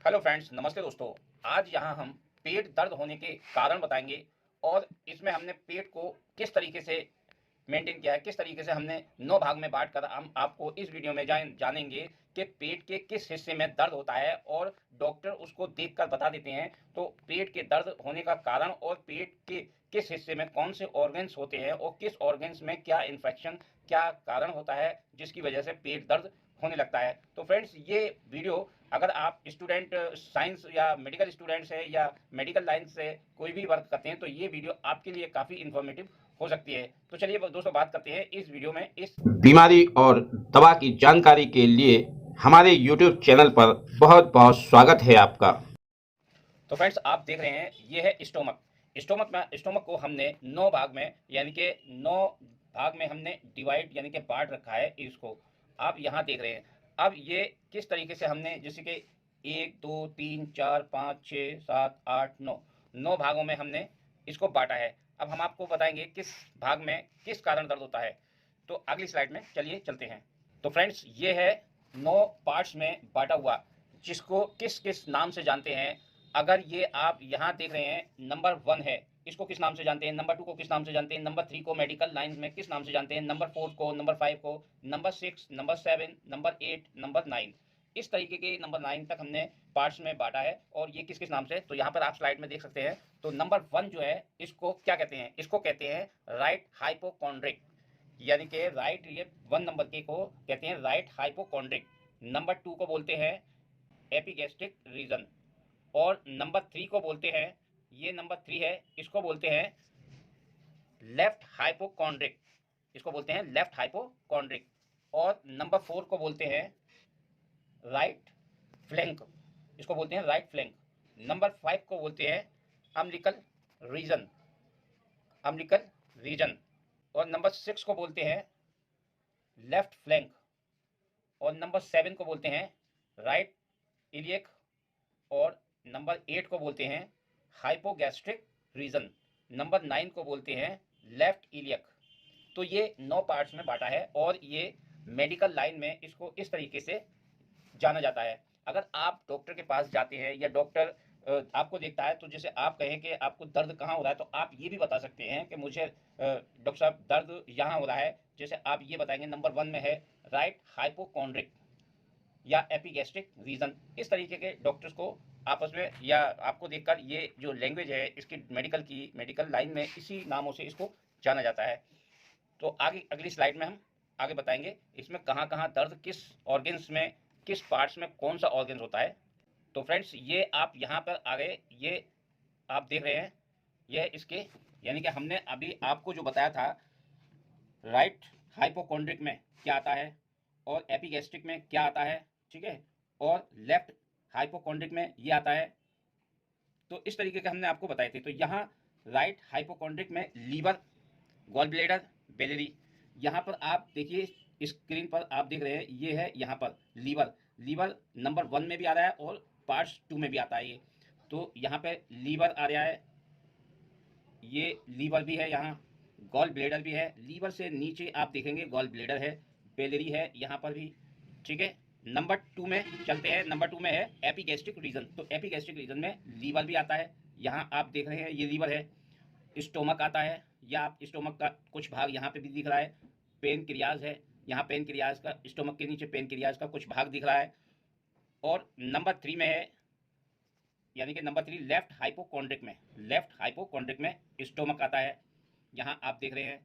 Hello friends, नमस्ते दोस्तों। आज यहाँ हम पेट दर्द होने के कारण बताएंगे और इसमें हमने पेट को किस तरीके से मेंटेन किया है, किस तरीके से हमने 9 भाग में बाँट कर हम आपको इस वीडियो में जानेंगे कि पेट के किस हिस्से में दर्द होता है और डॉक्टर उसको देखकर बता देते हैं। तो पेट के दर्द होने का कारण और पेट के किस हिस्से में कौन से ऑर्गन्स होते हैं और किस ऑर्गन्स में क्या इन्फेक्शन, क्या कारण होता है जिसकी वजह से पेट दर्द होने लगता है। तो फ्रेंड्स, ये वीडियो अगर आप स्टूडेंट साइंस या मेडिकल स्टूडेंट्स हैं या मेडिकल लाइन से कोई भी वर्क करते हैं तो ये वीडियो आपके लिए काफ़ी इन्फॉर्मेटिव हो सकती है। तो चलिए दोस्तों, बात करते हैं इस वीडियो में इस बीमारी और दवा की जानकारी के लिए हमारे YouTube चैनल पर बहुत बहुत स्वागत है आपका। तो फ्रेंड्स, आप देख रहे हैं ये है स्टोमक। स्टोमक को हमने 9 भाग में यानी कि 9 भाग में हमने डिवाइड यानी कि बांट रखा है इसको। आप यहाँ देख रहे हैं। अब ये किस तरीके से हमने, जैसे कि 1 2 3 4 5 6 7 8 9 9 भागों में हमने इसको बांटा है। अब हम आपको बताएंगे किस भाग में किस कारण दर्द होता है। तो अगली स्लाइड में चलिए चलते हैं। तो फ्रेंड्स, ये है 9 पार्ट्स में बांटा हुआ, जिसको किस किस नाम से जानते हैं। अगर ये आप यहाँ देख रहे हैं, नंबर 1 है, इसको किस नाम से जानते हैं, नंबर 2 को किस नाम से जानते हैं, नंबर 3 को मेडिकल लाइन में किस नाम से जानते हैं, नंबर 4 को, नंबर 5 को, नंबर 6, नंबर 7, नंबर 8, नंबर 9, इस तरीके के नंबर 9 तक हमने पार्ट्स में बांटा है। और ये किस किस नाम से, तो यहाँ पर आप स्लाइड में देख सकते हैं। तो नंबर 1 जो है, इसको क्या कहते हैं, इसको कहते हैं राइट हाइपोकॉन्ड्रिक, यानी कि राइट, ये 1 नंबर के को कहते हैं राइट हाइपोकॉन्ड्रिक। नंबर 2 को बोलते हैं एपिगैस्ट्रिक रीजन। और नंबर 3 को बोलते हैं, ये नंबर 3 है, इसको बोलते हैं लेफ्ट हाइपोकॉन्ड्रिक, इसको बोलते हैं लेफ्ट हाइपोकॉन्ड्रिक। और नंबर 4 को बोलते हैं राइट फ्लैंक, इसको बोलते हैं राइट फ्लैंक। नंबर 5 को बोलते हैं अम्बिलिकल रीजन, अम्बिलिकल रीजन। और नंबर 6 को बोलते हैं लेफ्ट फ्लैंक। और नंबर 7 को बोलते हैं राइट इलियक। और नंबर 8 को बोलते हैं हाइपोगैस्ट्रिक रीजन। नंबर 9 को बोलते हैं लेफ्ट इलियक। तो ये 9 पार्ट्स में बांटा है और ये मेडिकल लाइन में इसको इस तरीके से जाना जाता है। अगर आप डॉक्टर के पास जाते हैं या डॉक्टर आपको देखता है, तो जैसे आप कहें कि आपको दर्द कहाँ हो रहा है, तो आप ये भी बता सकते हैं कि मुझे डॉक्टर साहब दर्द यहाँ हो रहा है। जैसे आप ये बताएंगे नंबर 1 में है राइट हाइपोकॉन्ड्रिक या एपिगैस्ट्रिक रीजन। इस तरीके के डॉक्टर्स को आपस में या आपको देखकर, ये जो लैंग्वेज है इसकी मेडिकल लाइन में इसी नामों से इसको जाना जाता है। तो आगे अगली स्लाइड में हम आगे बताएंगे इसमें कहाँ कहाँ दर्द, किस ऑर्गन्स में, किस पार्ट्स में कौन सा ऑर्गन्स होता है। तो फ्रेंड्स, ये आप यहाँ पर आ गए, ये आप देख रहे हैं, यह इसके, यानी कि हमने अभी आपको जो बताया था राइट हाइपोकॉन्ड्रिक में क्या आता है और एपिगैस्ट्रिक में क्या आता है, ठीक है, और लेफ्ट हाइपोकॉन्ड्रिक में ये आता है। तो इस तरीके के हमने आपको बताए थे। तो यहाँ राइट हाइपोकॉन्ड्रिक में लीवर, गॉल ब्लेडर, बेलरी। यहाँ पर आप देखिए स्क्रीन पर आप देख रहे हैं, ये है यहाँ पर लीवर। लीवर नंबर 1 में भी आ रहा है और पार्ट्स 2 में भी आता है ये। तो यहाँ पे लीवर आ रहा है, ये लीवर भी है, यहाँ गॉल ब्लेडर भी है। लीवर से नीचे आप देखेंगे गॉल ब्लेडर है, बेलरी है यहाँ पर भी, ठीक है। नंबर 2 में चलते हैं। नंबर 2 में है एपिगैस्ट्रिक रीजन। तो एपिगैस्ट्रिक रीजन में लीवर भी आता है, यहाँ आप देख रहे हैं ये लीवर है। स्टोमक आता है, या आप स्टोमक का कुछ भाग यहाँ पे भी दिख रहा है। पेनक्रियाज है, यहाँ पेनक्रियाज का, स्टोमक के नीचे पेनक्रियाज का कुछ भाग दिख रहा है। और नंबर 3 में है, यानी कि नंबर 3 लेफ्ट हाइपोकॉन्ड्रिक में, लेफ्ट हाइपोकॉन्ड्रिक में स्टोमक आता है, यहाँ आप देख रहे हैं।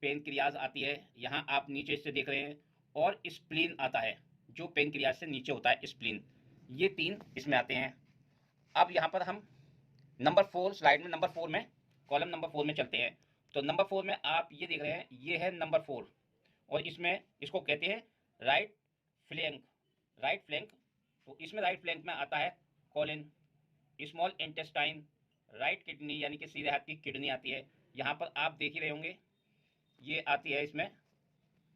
पेनक्रियाज आती है, यहाँ आप नीचे से देख रहे हैं। और स्प्लीन आता है, जो पेनक्रियाज से नीचे होता है स्प्लीन। ये 3 इसमें आते हैं। अब यहाँ पर हम नंबर 4 स्लाइड में, नंबर 4 में, कॉलम नंबर 4 में चलते हैं। तो नंबर 4 में आप ये देख रहे हैं, ये है नंबर 4। और इसमें इसको कहते हैं राइट फ्लैंक, राइट फ्लैंक। तो इसमें राइट फ्लैंक में आता है colon, small intestine, right kidney, यानी कि सीधे हाथ की किडनी आती है। यहाँ पर आप देख ही रहे होंगे, ये आती है इसमें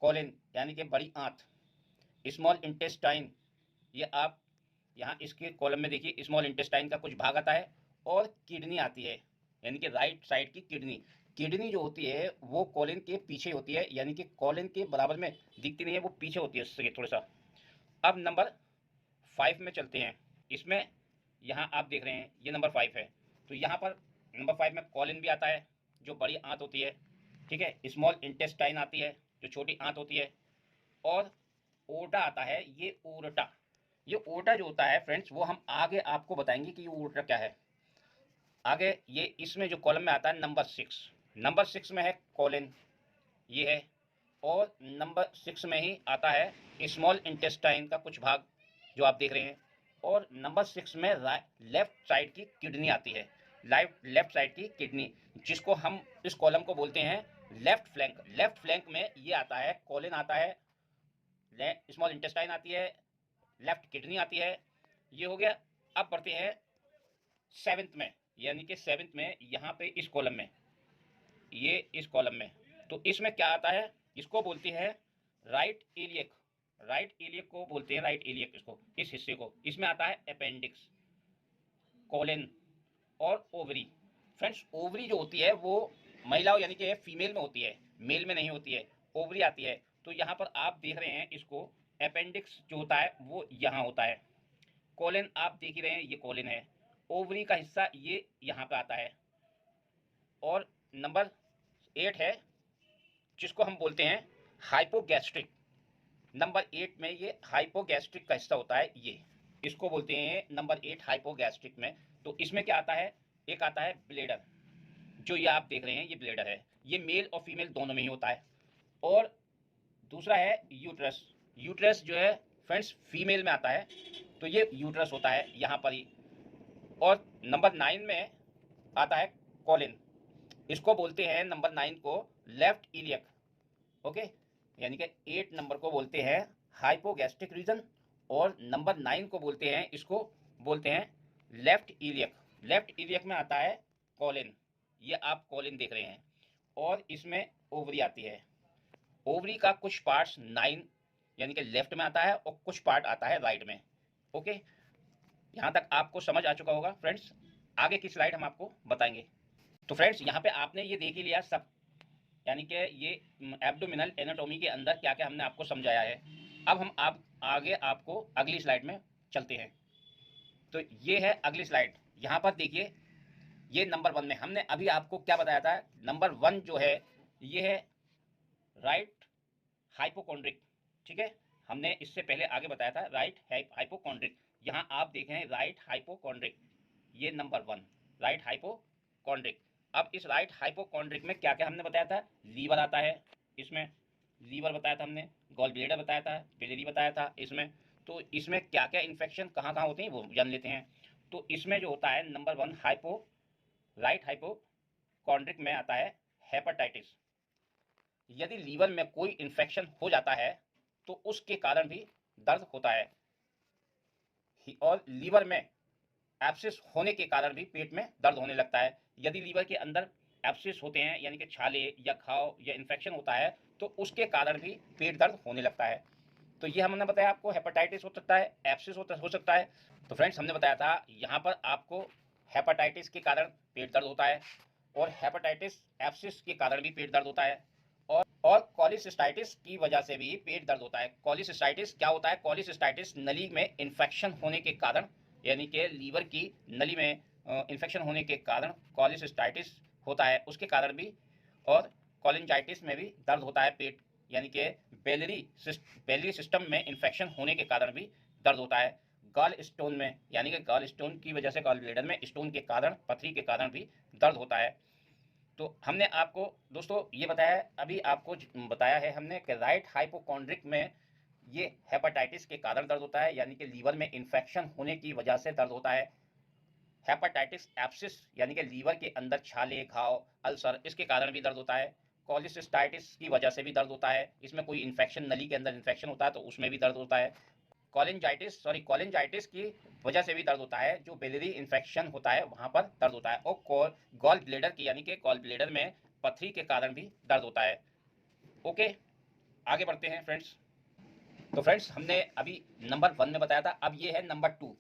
कोलिन, यानी कि बड़ी आंत। स्मॉल इंटेस्टाइन, ये आप यहाँ इसके कॉलम में देखिए, स्मॉल इंटेस्टाइन का कुछ भाग आता है। और किडनी आती है, यानी कि राइट साइड की किडनी। किडनी जो होती है वो कोलिन के पीछे होती है, यानी कि कोलिन के बराबर में दिखती नहीं है, वो पीछे होती है उससे थोड़ा सा। अब नंबर 5 में चलते हैं। इसमें यहाँ आप देख रहे हैं ये नंबर 5 है, तो यहाँ पर नंबर 5 में कॉलिन भी आता है जो बड़ी आंत होती है, ठीक है। स्मॉल इंटेस्टाइन आती है जो छोटी आंत होती है, और ओटा आता है, ये ओरटा। ये ओटा जो होता है फ्रेंड्स, वो हम आगे आपको बताएंगे कि ये ओरटा क्या है। आगे ये इसमें जो कॉलम में आता है नंबर 6 में है कॉलिन, ये है। और नंबर 6 में ही आता है स्मॉल इंटेस्टाइन का कुछ भाग जो आप देख रहे हैं। और नंबर 6 में लेफ्ट साइड की किडनी आती है, लेफ्ट साइड की किडनी, जिसको हम इस कॉलम को बोलते हैं लेफ्ट फ्लैंक। लेफ्ट फ्लैंक में ये आता है कॉलिन आता है, स्मॉल इंटेस्टाइन आती है, लेफ्ट किडनी आती है, ये हो गया। अब बढ़ते हैं 7th में, यानी कि 7th में यहाँ पे इस कॉलम में, ये इस कॉलम में, तो इसमें क्या आता है, इसको बोलते हैं राइट इलियक। राइट इलियक को बोलते हैं, राइट इलियक इसको, इस हिस्से को। इसमें आता है अपेंडिक्स, कोलन और ओवरी। फ्रेंड्स ओवरी जो होती है वो महिलाओं यानी कि फीमेल में होती है, मेल में नहीं होती है, ओवरी आती है। तो यहाँ पर आप देख रहे हैं इसको, अपेंडिक्स जो होता है वो यहाँ होता है, कोलन आप देख ही रहे हैं ये कोलन है, ओवरी का हिस्सा ये यहाँ पे आता है। और नंबर 8 है जिसको हम बोलते हैं हाइपोगैस्ट्रिक। नंबर 8 में ये हाइपोगैस्ट्रिक का हिस्सा होता है, ये इसको बोलते हैं नंबर 8 हाइपोगैस्ट्रिक में। तो इसमें क्या आता है, एक आता है ब्लेडर, जो ये आप देख रहे हैं ये ब्लेडर है, ये मेल और फीमेल दोनों में ही होता है। और दूसरा है यूट्रस। यूट्रस जो है फ्रेंड्स फीमेल में आता है, तो ये यूट्रस होता है यहाँ पर ही। और नंबर 9 में आता है कॉलिन, इसको बोलते हैं नंबर 9 को लेफ्ट इलियक, ओके। यानी कि 8 नंबर को बोलते हैं हाइपोगैस्ट्रिक रीजन, और नंबर 9 को बोलते हैं, इसको बोलते हैं लेफ्ट इलियक। लेफ्ट इलियक में आता है कॉलिन, ये आप कॉलिन देख रहे हैं। और इसमें ओवरी आती है, ओवरी का कुछ पार्ट्स 9 यानी कि लेफ्ट में आता है और कुछ पार्ट आता है राइट में, ओके। यहाँ तक आपको समझ आ चुका होगा फ्रेंड्स। आगे की स्लाइड हम आपको बताएंगे। तो फ्रेंड्स यहाँ पे आपने ये देख ही लिया सब, यानी कि ये एब्डोमिनल एनाटॉमी के अंदर क्या क्या हमने आपको समझाया है। अब हम आगे आपको अगली स्लाइड में चलते हैं। तो ये है अगली स्लाइड, यहाँ पर देखिए, ये नंबर 1 में हमने अभी आपको क्या बताया था। नंबर 1 जो है ये है राइट हाइपोकॉन्ड्रिक, ठीक है। हमने इससे पहले आगे बताया था राइट हाइपोकॉन्ड्रिक। यहाँ आप देखें राइट हाइपोकॉन्ड्रिक, ये नंबर 1 राइट हाइपोकॉन्ड्रिक। अब इस राइट हाइपोकॉन्ड्रिक में क्या क्या हमने बताया था, लीवर आता है इसमें, लीवर बताया था हमने, गॉल ब्लेडर बताया था, बिलियरी बताया था इसमें। तो इसमें क्या क्या इन्फेक्शन कहाँ कहाँ होते हैं वो जान लेते हैं। तो इसमें जो होता है नंबर 1 राइट हाइपोकॉन्ड्रिक में आता है हेपेटाइटिस। यदि लीवर में कोई इन्फेक्शन हो जाता है तो उसके कारण भी दर्द होता है, और लीवर में एब्सिस होने के कारण भी पेट में दर्द होने लगता है। यदि लीवर के अंदर एब्सिस होते हैं यानी कि छाले या घाव या इन्फेक्शन होता है तो उसके कारण भी पेट दर्द होने लगता है। तो ये हमने बताया आपको हेपेटाइटिस हो सकता है, एब्सिस हो सकता है। तो फ्रेंड्स हमने बताया था यहाँ पर आपको हेपेटाइटिस के कारण पेट दर्द होता है, और हेपेटाइटिस एब्सिस के कारण भी पेट दर्द होता है, और कॉलिसिस्टाइटिस की वजह से भी पेट दर्द होता है। कॉलिसिस्टाइटिस क्या होता है, कॉलिसिस्टाइटिस नली में इन्फेक्शन होने के कारण, यानी कि लीवर की नली में इन्फेक्शन होने के कारण कॉलिसिस्टाइटिस होता है, उसके कारण भी। और कोलिंजाइटिस में भी दर्द होता है पेट, यानी कि बेलरी सिस्टम में इन्फेक्शन होने के कारण भी दर्द होता है। गॉल स्टोन में, यानी कि गॉल स्टोन की वजह से, गॉल ब्लेडर में स्टोन के कारण, पथरी के कारण भी दर्द होता है। तो हमने आपको दोस्तों ये बताया, अभी आपको बताया है हमने कि राइट हाइपोकॉन्ड्रिक में ये हेपेटाइटिस के कारण दर्द होता है, यानी कि लीवर में इन्फेक्शन होने की वजह से दर्द होता है। हेपेटाइटिस एब्सिस यानी कि लीवर के अंदर छाले, घाव, अल्सर, इसके कारण भी दर्द होता है। कोलिसिस्टाइटिस की वजह से भी दर्द होता है, इसमें कोई इन्फेक्शन, नली के अंदर इन्फेक्शन होता है तो उसमें भी दर्द होता है। कोलिंजाइटिस की वजह से भी दर्द होता है, जो बिलियरी इन्फेक्शन होता है वहां पर दर्द होता है। और गॉल ब्लेडर की, यानी कि गॉल ब्लेडर में पथरी के कारण भी दर्द होता है, ओके। आगे बढ़ते हैं फ्रेंड्स। तो फ्रेंड्स हमने अभी नंबर 1 में बताया था, अब ये है नंबर 2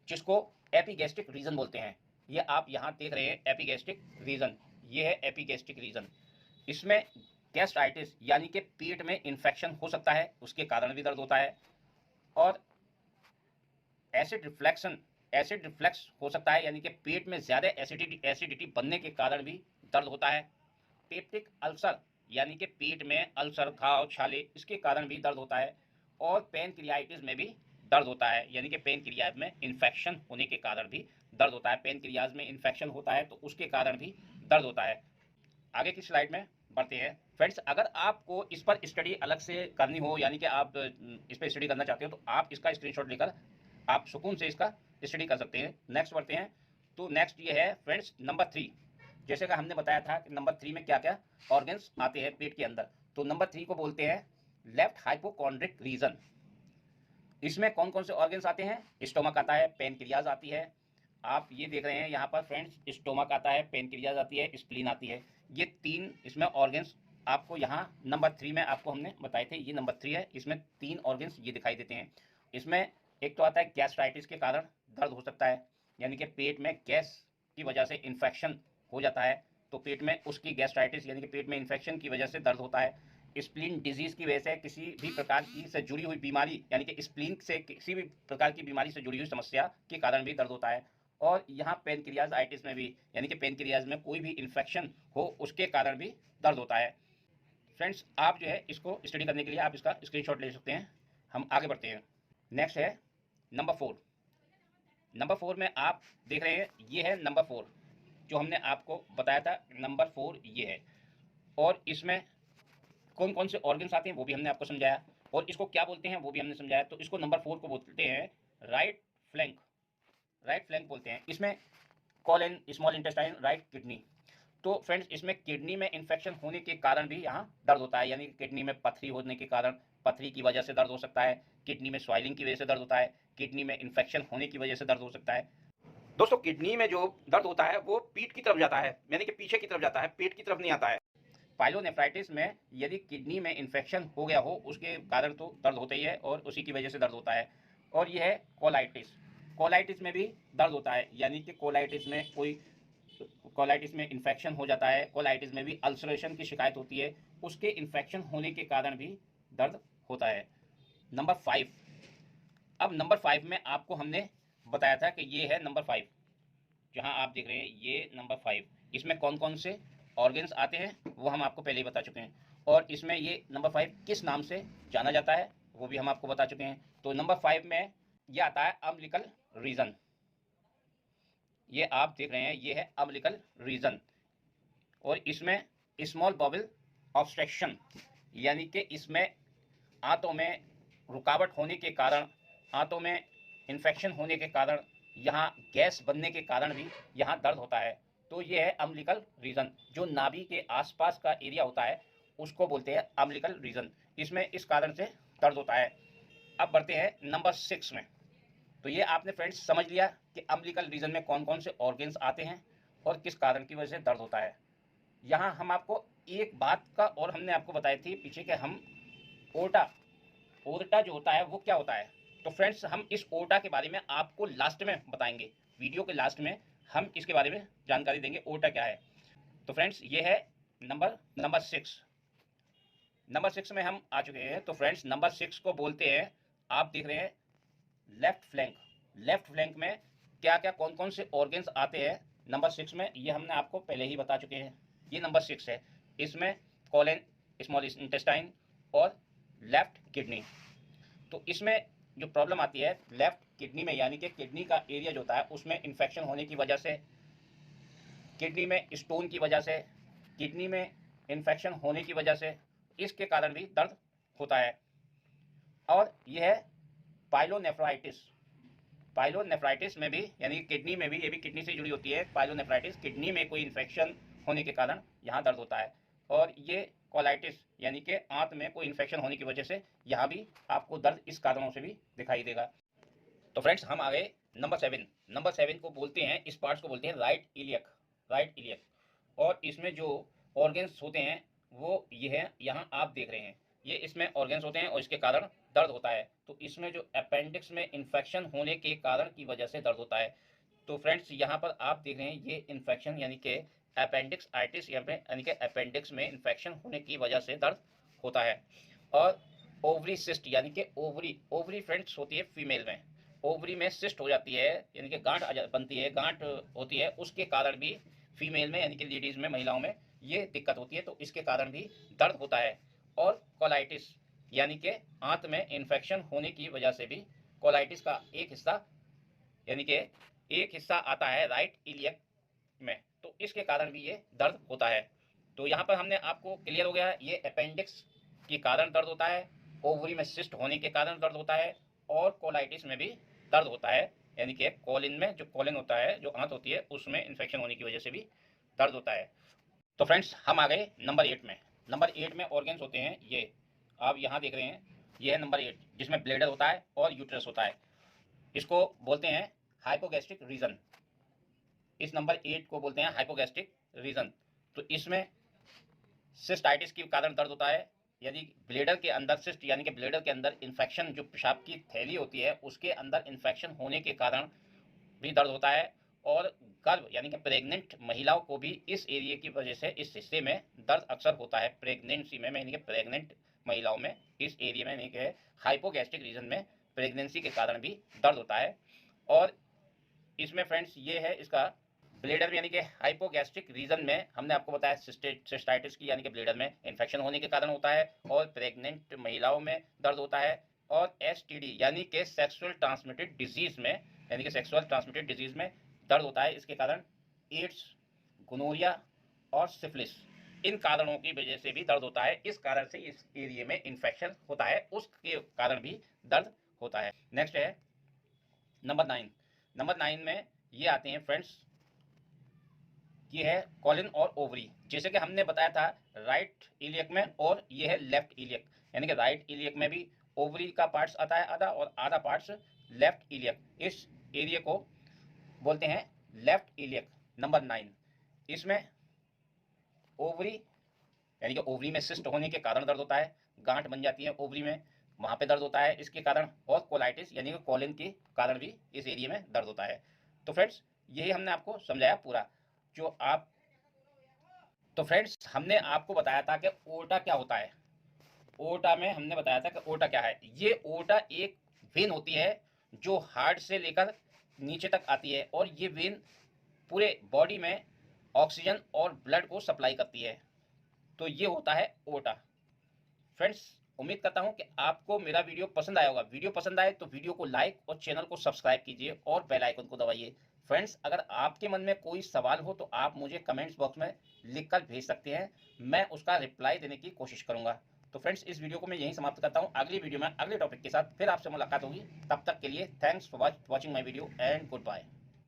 जिसको एपिगैस्ट्रिक रीजन बोलते हैं। ये आप यहाँ देख रहे हैं एपिगैस्ट्रिक रीजन, ये है एपिगैस्ट्रिक रीजन। इसमें गैस्ट्राइटिस यानी कि पेट में इन्फेक्शन हो सकता है, उसके कारण भी दर्द होता है। और एसिड रिफ्लेक्शन एसिड रिफ्लक्स हो सकता है, यानी कि पेट में ज़्यादा एसिडिटी बनने के कारण भी दर्द होता है। पेप्टिक अल्सर यानी कि पेट में अल्सर, घाव, छाले, इसके कारण भी दर्द होता है। और पेनक्रियाइटिस में भी दर्द होता है, यानी कि पेनक्रियाज में इन्फेक्शन होने के कारण भी दर्द होता है। पेनक्रियाज में इन्फेक्शन होता है तो उसके कारण भी दर्द होता है। आगे की स्लाइड में बढ़ते हैं। फ्रेंड्स, अगर आपको इस पर स्टडी अलग से करनी हो, यानी कि आप इस पर स्टडी करना चाहते हो, तो आप इसका स्क्रीनशॉट लेकर आप सुकून से इसका स्टडी कर सकते हैं। नेक्स्ट बढ़ते हैं। तो नेक्स्ट ये है फ्रेंड्स नंबर 3। जैसे कि हमने बताया था कि नंबर 3 में क्या क्या ऑर्गन्स आते हैं पेट के अंदर, तो नंबर 3 को बोलते हैं लेफ्ट हाइपोकॉन्ड्रिक रीजन। इसमें कौन कौन से ऑर्गन्स आते हैं? स्टोमक आता है, पेनक्रियाज आती है, आप ये देख रहे हैं यहाँ पर फ्रेंड्स, स्टोमक आता है, पेनक्रियाज आती है, स्प्लीन आती है। ये 3 इसमें ऑर्गन्स आपको यहाँ नंबर 3 में आपको हमने बताए थे, ये नंबर 3 है। इसमें 3 ऑर्गन्स ये दिखाई देते हैं। इसमें एक तो आता है गैस्ट्राइटिस के कारण दर्द हो सकता है, यानी कि पेट में गैस की वजह से इन्फेक्शन हो जाता है, तो पेट में उसकी गैस्ट्राइटिस यानी कि पेट में इन्फेक्शन की वजह से दर्द होता है। स्प्लीन डिजीज़ की वजह से किसी भी प्रकार की से जुड़ी हुई बीमारी, यानी कि स्प्लीन से किसी भी प्रकार की बीमारी से जुड़ी हुई समस्या के कारण भी दर्द होता है। और यहाँ पेनक्रियाजाइटिस में भी, यानी कि पेनक्रियाज में कोई भी इन्फेक्शन हो उसके कारण भी दर्द होता है। फ्रेंड्स, आप जो है इसको स्टडी करने के लिए आप इसका स्क्रीनशॉट ले सकते हैं। हम आगे बढ़ते हैं। नेक्स्ट है नंबर 4। नंबर 4 में आप देख रहे हैं, ये है नंबर 4 जो हमने आपको बताया था। नंबर 4 ये है, और इसमें कौन कौन से ऑर्गन्स आते हैं वो भी हमने आपको समझाया, और इसको क्या बोलते हैं वो भी हमने समझाया। तो इसको नंबर 4 को बोलते हैं राइट फ्लैंक। राइट फ्लैंक बोलते हैं। इसमें colon, small intestine, right kidney. तो फ्रेंड्स, इसमें किडनी में इन्फेक्शन होने के कारण भी यहाँ दर्द होता है, यानी कि किडनी में पथरी होने के कारण, पथरी की वजह से दर्द हो सकता है। किडनी में स्वाइलिंग की वजह से दर्द होता है। किडनी में इन्फेक्शन होने की वजह से दर्द हो सकता है। दोस्तों, किडनी में जो दर्द होता है वो पीठ की तरफ जाता है, यानी कि पीछे की तरफ जाता है, पेट की तरफ नहीं आता है। पाइलोनेफ्राइटिस में यदि किडनी में इन्फेक्शन हो गया हो उसके कारण तो दर्द होता ही है, और उसी की वजह से दर्द होता है। और यह है कोलाइटिस। कोलाइटिस में भी दर्द होता है, यानी कि कोलाइटिस में इन्फेक्शन हो जाता है। कोलाइटिस में भी अल्सरेशन की शिकायत होती है, उसके इन्फेक्शन होने के कारण भी दर्द होता है। नंबर 5। अब नंबर 5 में आपको हमने बताया था कि ये है नंबर 5, जहां आप देख रहे हैं ये नंबर 5। इसमें कौन कौन से ऑर्गन्स आते हैं वो हम आपको पहले ही बता चुके हैं, और इसमें ये नंबर 5 किस नाम से जाना जाता है वो भी हम आपको बता चुके हैं। तो नंबर 5 में ये आता है अम्बिलिकल रीजन। ये आप देख रहे हैं, ये है अम्बिलिकल रीजन। और इसमें स्मॉल बॉबल ऑब्स्ट्रक्शन, यानी कि इसमें आंतों में रुकावट होने के कारण, आंतों में इन्फेक्शन होने के कारण, यहाँ गैस बनने के कारण भी यहाँ दर्द होता है। तो ये है अम्बिलिकल रीजन। जो नाभि के आसपास का एरिया होता है उसको बोलते हैं अम्बिलिकल रीजन। इसमें इस कारण से दर्द होता है। अब बढ़ते हैं नंबर 6 में। तो ये आपने फ्रेंड्स समझ लिया कि अम्बिलिकल रीजन में कौन कौन से ऑर्गन्स आते हैं और किस कारण की वजह से दर्द होता है। यहाँ हम आपको एक बात का और हमने आपको बताई थी पीछे कि हम ओर्टा जो होता है वो क्या होता है। तो फ्रेंड्स, हम इस ओर्टा के बारे में आपको लास्ट में बताएंगे, वीडियो के लास्ट में हम इसके बारे में जानकारी देंगे ओर्टा क्या है। तो फ्रेंड्स, ये है नंबर 6। नंबर 6 में हम आ चुके हैं। तो फ्रेंड्स, नंबर 6 को बोलते हैं, आप देख रहे हैं लेफ्ट फ्लैंक। लेफ्ट फ्लैंक में क्या क्या कौन कौन से ऑर्गन्स आते हैं नंबर 6 में, ये हमने आपको पहले ही बता चुके हैं। ये नंबर 6 है। इसमें कॉलन, स्मॉल इंटेस्टाइन और लेफ्ट किडनी। तो इसमें जो प्रॉब्लम आती है लेफ्ट किडनी में, यानी कि किडनी का एरिया जो होता है उसमें इन्फेक्शन होने की वजह से, किडनी में स्टोन की वजह से, किडनी में इन्फेक्शन होने की वजह से, इसके कारण भी दर्द होता है। और यह है पाइलोनेफ्राइटिस। पाइलोनेफ्राइटिस में भी, यानी किडनी में भी, ये भी किडनी से जुड़ी होती है। पाइलोनेफ्राइटिस किडनी में कोई इन्फेक्शन होने के कारण यहाँ दर्द होता है। और ये कोलाइटिस, यानी कि आंत में कोई इन्फेक्शन होने की वजह से यहाँ भी आपको दर्द इस कारणों से भी दिखाई देगा। तो फ्रेंड्स, हम आ गए नंबर 7। नंबर 7 को बोलते हैं, इस पार्ट्स को बोलते हैं राइट इलियक। Right iliac. और इसमें जो ऑर्गन्स होते हैं वो ये है, यहाँ आप देख रहे हैं, ये इसमें ऑर्गन्स होते हैं और इसके कारण दर्द होता है। तो इसमें जो अपेंडिक्स में इन्फेक्शन होने के कारण की वजह से दर्द होता है। तो फ्रेंड्स, यहाँ पर आप देख रहे हैं ये इन्फेक्शन, यानी कि अपेंडिक्स आइटिस, यानी कि अपेंडिक्स में इन्फेक्शन होने की वजह से दर्द होता है। और ओवरी सिस्ट, यानी कि ओवरी फ्रेंड्स होती है फीमेल में, ओवरी में सिस्ट हो जाती है, यानी कि गांठ बनती है, गांठ होती है, उसके कारण भी फीमेल में यानी कि लेडीज़ में, महिलाओं में ये दिक्कत होती है, तो इसके कारण भी दर्द होता है। और कोलाइटिस यानी कि आंत में इन्फेक्शन होने की वजह से भी कोलाइटिस का एक हिस्सा यानी कि एक हिस्सा आता है राइट इलियक में, तो इसके कारण भी ये दर्द होता है। तो यहाँ पर हमने आपको क्लियर हो गया, ये अपेंडिक्स के कारण दर्द होता है, ओवरी में सिस्ट होने के कारण दर्द होता है, और कोलाइटिस में भी दर्द होता है, यानी कि कोलिन में जो कोलिन होता है, जो आंत होती है, उसमें इन्फेक्शन होने की वजह से भी दर्द होता है। तो फ्रेंड्स हम आ गए नंबर 8 में। नंबर 8 में ऑर्गन्स होते हैं, ये आप यहाँ देख रहे हैं, ये है नंबर 8, जिसमें ब्लैडर होता है और यूट्रस होता है। इसको बोलते हैं हाइपोगैस्ट्रिक रीजन। इस नंबर 8 को बोलते हैं हाइपोगैस्ट्रिक रीजन। तो इसमें सिस्टाइटिस के कारण दर्द होता है, यदि ब्लैडर के अंदर सिस्ट यानी कि ब्लैडर के अंदर इन्फेक्शन, जो पेशाब की थैली होती है उसके अंदर इन्फेक्शन होने के कारण भी दर्द होता है। और गर्भ यानी कि प्रेग्नेंट महिलाओं को भी इस एरिया की वजह से, इस हिस्से में दर्द अक्सर होता है, प्रेगनेंसी में यानी कि प्रेग्नेंट महिलाओं में इस एरिया में यानी कि हाइपोगैस्ट्रिक रीजन में प्रेगनेंसी के कारण भी दर्द होता है। और इसमें फ्रेंड्स ये है इसका ब्लैडर यानी कि हाइपोगैस्ट्रिक रीजन में हमने आपको बताया सिस्टाइटिस की यानी कि ब्लैडर में इन्फेक्शन होने के कारण होता है, और प्रेग्नेंट महिलाओं में दर्द होता है, और एसटीडी यानी कि सेक्सुअल ट्रांसमिटेड डिजीज में यानी कि सेक्सुअल ट्रांसमिटेड डिजीज में दर्द होता है। इसके कारण एड्स, गोनोरिया और सिफिलिस, इन कारणों की वजह से भी दर्द होता है। इस कारण से इस एरिया में इन्फेक्शन होता है, उसके कारण भी दर्द होता है। नेक्स्ट है नंबर 9। नंबर 9 में ये आते हैं फ्रेंड्स, ये है कॉलिन और ओवरी। जैसे कि हमने बताया था राइट इलियक में, और ये है लेफ्ट इलियक, यानी कि राइट इलियक में भी ओवरी का पार्ट्स आता है आधा, और आधा पार्ट्स लेफ्ट इलियक। इस एरिया को बोलते हैं लेफ्ट इलियक। नंबर 9, इसमें ओवरी यानी कि ओवरी में सिस्ट होने के कारण दर्द होता है, गांठ बन जाती है ओवरी में, वहाँ पे दर्द होता है इसके कारण, और कोलाइटिस यानी कि कोलिन के कारण भी इस एरिया में दर्द होता है। तो फ्रेंड्स यही हमने आपको समझाया पूरा, जो आप तो फ्रेंड्स हमने आपको बताया था कि ओटा क्या होता है। ओटा में हमने बताया था कि ओटा क्या है। ये ओटा एक वेन होती है जो हार्ट से लेकर नीचे तक आती है, और ये वेन पूरे बॉडी में ऑक्सीजन और ब्लड को सप्लाई करती है। तो ये होता है ओटा। फ्रेंड्स उम्मीद करता हूं कि आपको मेरा वीडियो पसंद आया होगा। वीडियो पसंद आए तो वीडियो को लाइक और चैनल को सब्सक्राइब कीजिए और बेल आइकन को दबाइए। फ्रेंड्स अगर आपके मन में कोई सवाल हो तो आप मुझे कमेंट्स बॉक्स में लिखकर भेज सकते हैं, मैं उसका रिप्लाई देने की कोशिश करूंगा। तो फ्रेंड्स इस वीडियो को मैं यहीं समाप्त करता हूं। अगली वीडियो में अगले टॉपिक के साथ फिर आपसे मुलाकात होगी। तब तक के लिए thanks for watching my video and good bye.